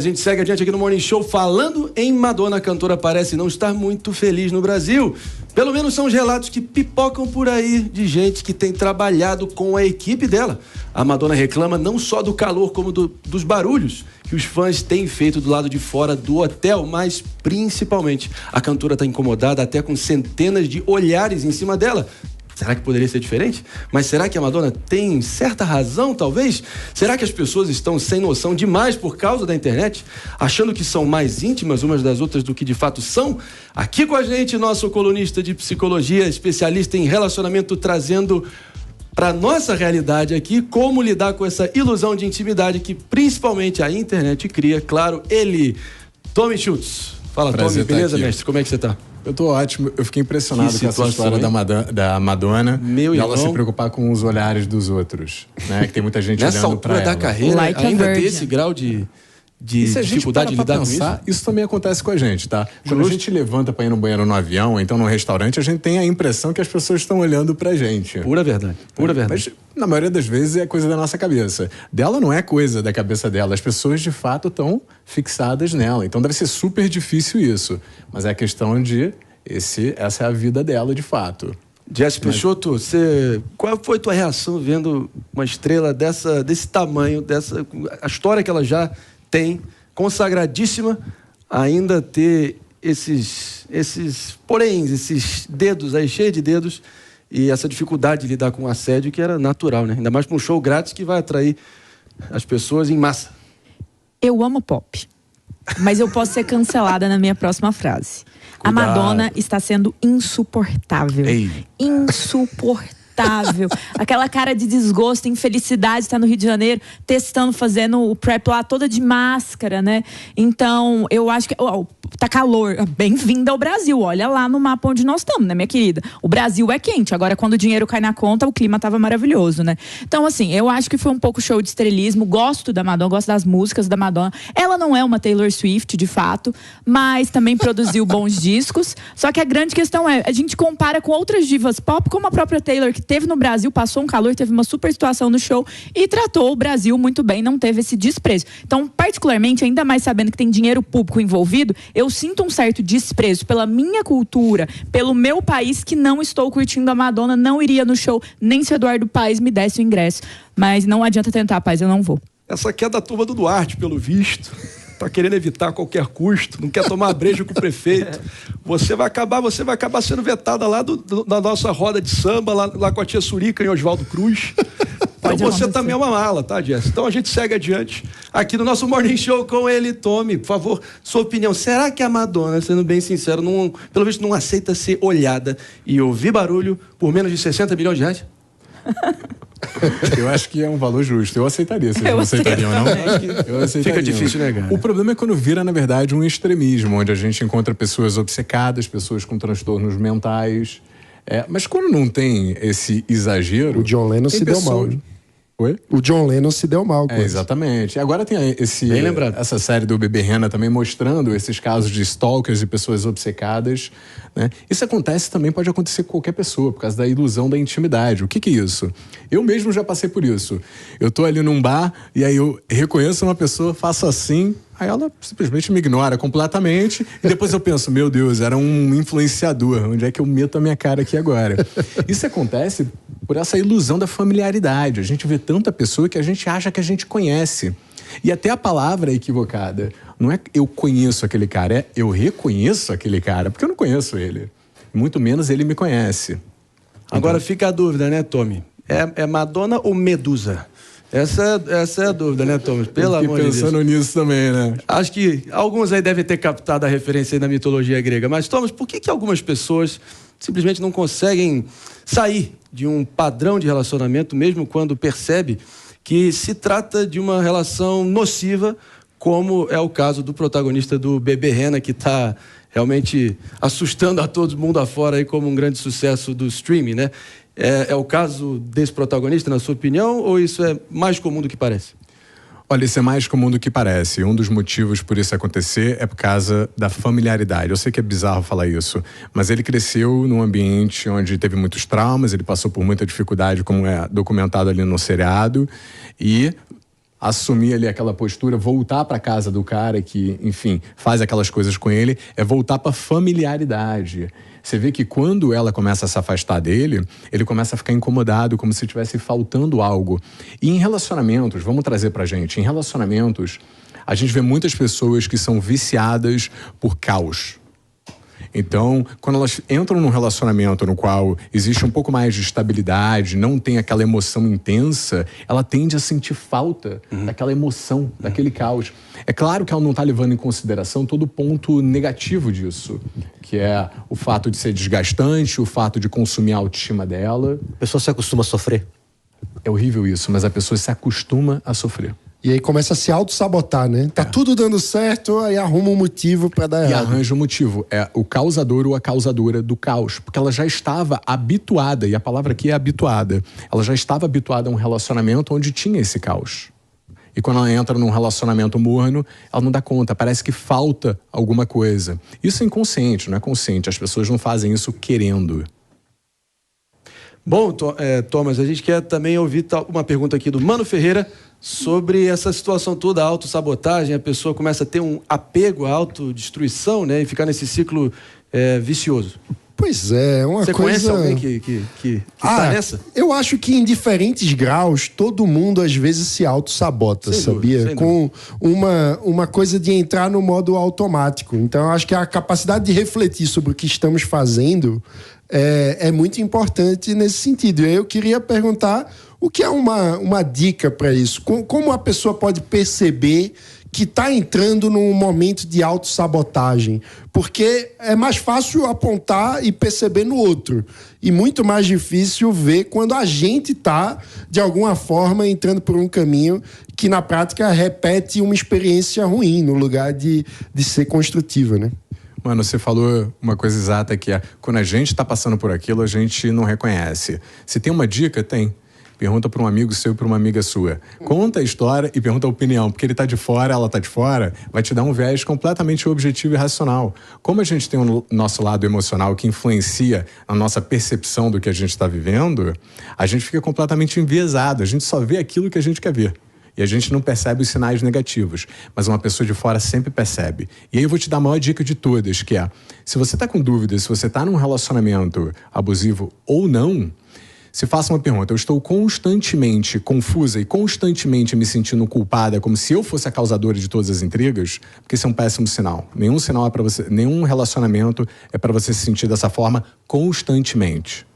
A gente segue adiante aqui no Morning Show falando em Madonna. A cantora parece não estar muito feliz no Brasil. Pelo menos são os relatos que pipocam por aí de gente que tem trabalhado com a equipe dela. A Madonna reclama não só do calor como dos barulhos que os fãs têm feito do lado de fora do hotel, mas principalmente a cantora está incomodada até com centenas de olhares em cima dela. Será que poderia ser diferente? Mas será que a Madonna tem certa razão, talvez? Será que as pessoas estão sem noção demais por causa da internet? Achando que são mais íntimas umas das outras do que de fato são? Aqui com a gente, nosso colunista de psicologia, especialista em relacionamento, trazendo para nossa realidade aqui como lidar com essa ilusão de intimidade que principalmente a internet cria. Claro, ele, Tommy Schultz. Fala, Tommy, beleza, mestre? Como é que você tá? Eu tô ótimo, eu fiquei impressionado com essa história da Madonna, de ela se preocupar com os olhares dos outros, né? Que tem muita gente nessa olhando pra ela. Nessa altura da carreira, ainda tem esse grau de dificuldade de lidar com isso? Isso também acontece com a gente, tá? Quando a gente levanta pra ir no banheiro no avião, ou então num restaurante, a gente tem a impressão que as pessoas estão olhando pra gente. Pura verdade, pura verdade. Mas, na maioria das vezes, é coisa da nossa cabeça. Dela não é coisa da cabeça dela. As pessoas, de fato, estão fixadas nela. Então, deve ser super difícil isso. Mas é a questão de... essa é a vida dela, de fato. Jesse Peixoto, qual foi tua reação vendo uma estrela desse tamanho, a história que ela já tem, consagradíssima, ainda ter esses poréns, esses dedos aí, cheios de dedos, e essa dificuldade de lidar com o assédio que era natural, né? Ainda mais para um show grátis que vai atrair as pessoas em massa. Eu amo pop, mas eu posso ser cancelada na minha próxima frase. Cuidado. A Madonna está sendo insuportável. Ei. Insuportável. Aquela cara de desgosto, infelicidade, está no Rio de Janeiro, testando, fazendo o prep lá toda de máscara, né? Então, eu acho que... tá calor. Bem-vinda ao Brasil. Olha lá no mapa onde nós estamos, né, minha querida? O Brasil é quente. Agora, quando o dinheiro cai na conta, o clima tava maravilhoso, né? Então, assim, eu acho que foi um pouco show de estrelismo. Gosto da Madonna, gosto das músicas da Madonna. Ela não é uma Taylor Swift, de fato, mas também produziu bons discos. Só que a grande questão é, a gente compara com outras divas pop, como a própria Taylor, que teve no Brasil, passou um calor, teve uma super situação no show e tratou o Brasil muito bem, não teve esse desprezo. Então, particularmente, ainda mais sabendo que tem dinheiro público envolvido, eu sinto um certo desprezo pela minha cultura, pelo meu país, que não estou curtindo a Madonna, não iria no show, nem se o Eduardo Paes me desse o ingresso. Mas não adianta tentar, Paes, eu não vou. Essa aqui é da turma do Duarte, pelo visto. Tá querendo evitar a qualquer custo, não quer tomar brejo com o prefeito. Você vai acabar sendo vetada lá da nossa roda de samba, lá com a tia Surica em Oswaldo Cruz. Então você também é uma mala, tá, Jess? Então a gente segue adiante aqui no nosso Morning Show com ele. Tommy, por favor, sua opinião. Será que a Madonna, sendo bem sincero, pelo visto não aceita ser olhada e ouvir barulho por menos de 60 milhões de reais? Eu acho que é um valor justo. Eu aceitaria. Vocês não aceitariam, não? Eu aceitaria. Fica difícil negar. O problema é quando vira, na verdade, um extremismo, onde a gente encontra pessoas obcecadas, pessoas com transtornos mentais. Mas quando não tem esse exagero... O John Lennon se deu mal. Oi? O John Lennon se deu mal com isso. Exatamente. Agora tem essa série do Bebê Rena também mostrando esses casos de stalkers e pessoas obcecadas, né? Isso também pode acontecer com qualquer pessoa, por causa da ilusão da intimidade. O que é isso? Eu mesmo já passei por isso. Eu tô ali num bar e aí eu reconheço uma pessoa, faço assim... Aí ela simplesmente me ignora completamente. E depois eu penso, meu Deus, era um influenciador. Onde é que eu meto a minha cara aqui agora? Isso acontece por essa ilusão da familiaridade. A gente vê tanta pessoa que a gente acha que a gente conhece. E até a palavra é equivocada. Não é eu conheço aquele cara, é eu reconheço aquele cara. Porque eu não conheço ele. Muito menos ele me conhece. Agora fica a dúvida, né, Tommy? É Madonna ou Medusa? Essa é a dúvida, né, Thomas? Pelo amor de Deus. Pensando nisso também, né? Acho que alguns aí devem ter captado a referência aí da mitologia grega. Mas, Thomas, por que algumas pessoas simplesmente não conseguem sair de um padrão de relacionamento, mesmo quando percebe que se trata de uma relação nociva, como é o caso do protagonista do Bebê Rena, que está realmente assustando a todo mundo afora aí como um grande sucesso do streaming, né? É o caso desse protagonista, na sua opinião, ou isso é mais comum do que parece? Olha, isso é mais comum do que parece. Um dos motivos por isso acontecer é por causa da familiaridade. Eu sei que é bizarro falar isso, mas ele cresceu num ambiente onde teve muitos traumas, ele passou por muita dificuldade, como é documentado ali no seriado, e assumir ali aquela postura, voltar para casa do cara que, enfim, faz aquelas coisas com ele, é voltar para familiaridade. Você vê que quando ela começa a se afastar dele, ele começa a ficar incomodado, como se estivesse faltando algo. E em relacionamentos, vamos trazer pra gente, em relacionamentos, a gente vê muitas pessoas que são viciadas por caos. Então, quando elas entram num relacionamento no qual existe um pouco mais de estabilidade, não tem aquela emoção intensa, ela tende a sentir falta daquela emoção, daquele caos. É claro que ela não está levando em consideração todo o ponto negativo disso, que é o fato de ser desgastante, o fato de consumir a autoestima dela. A pessoa se acostuma a sofrer. É horrível isso, mas a pessoa se acostuma a sofrer. E aí começa a se auto-sabotar, né? Tá tudo dando certo, aí arruma um motivo pra dar errado. E arranja um motivo. É o causador ou a causadora do caos. Porque ela já estava habituada, e a palavra aqui é habituada. Ela já estava habituada a um relacionamento onde tinha esse caos. E quando ela entra num relacionamento morno, ela não dá conta, parece que falta alguma coisa. Isso é inconsciente, não é consciente. As pessoas não fazem isso querendo. Bom, Thomas, a gente quer também ouvir uma pergunta aqui do Mano Ferreira sobre essa situação toda, a autossabotagem, a pessoa começa a ter um apego à autodestruição, né, e ficar nesse ciclo vicioso. Pois é, uma Você coisa... conhece alguém que tá nessa? Eu acho que em diferentes graus, todo mundo às vezes se auto-sabota, sabia? Com uma coisa de entrar no modo automático. Então, eu acho que a capacidade de refletir sobre o que estamos fazendo é muito importante nesse sentido. E aí eu queria perguntar o que é uma dica para isso. Como a pessoa pode perceber que está entrando num momento de autossabotagem? Porque é mais fácil apontar e perceber no outro. E muito mais difícil ver quando a gente está, de alguma forma, entrando por um caminho que, na prática, repete uma experiência ruim, no lugar de ser construtiva, né? Mano, você falou uma coisa exata que é, quando a gente está passando por aquilo, a gente não reconhece. Se tem uma dica, tem. Pergunta para um amigo seu e para uma amiga sua. Conta a história e pergunta a opinião, porque ele está de fora, ela está de fora, vai te dar um viés completamente objetivo e racional. Como a gente tem o nosso lado emocional que influencia a nossa percepção do que a gente está vivendo, a gente fica completamente enviesado, a gente só vê aquilo que a gente quer ver. E a gente não percebe os sinais negativos, mas uma pessoa de fora sempre percebe. E aí eu vou te dar a maior dica de todas, que é, se você está com dúvidas, se você está num relacionamento abusivo ou não, se faça uma pergunta: eu estou constantemente confusa e constantemente me sentindo culpada, como se eu fosse a causadora de todas as intrigas, porque isso é um péssimo sinal. Nenhum sinal é para você, nenhum relacionamento é para você se sentir dessa forma constantemente.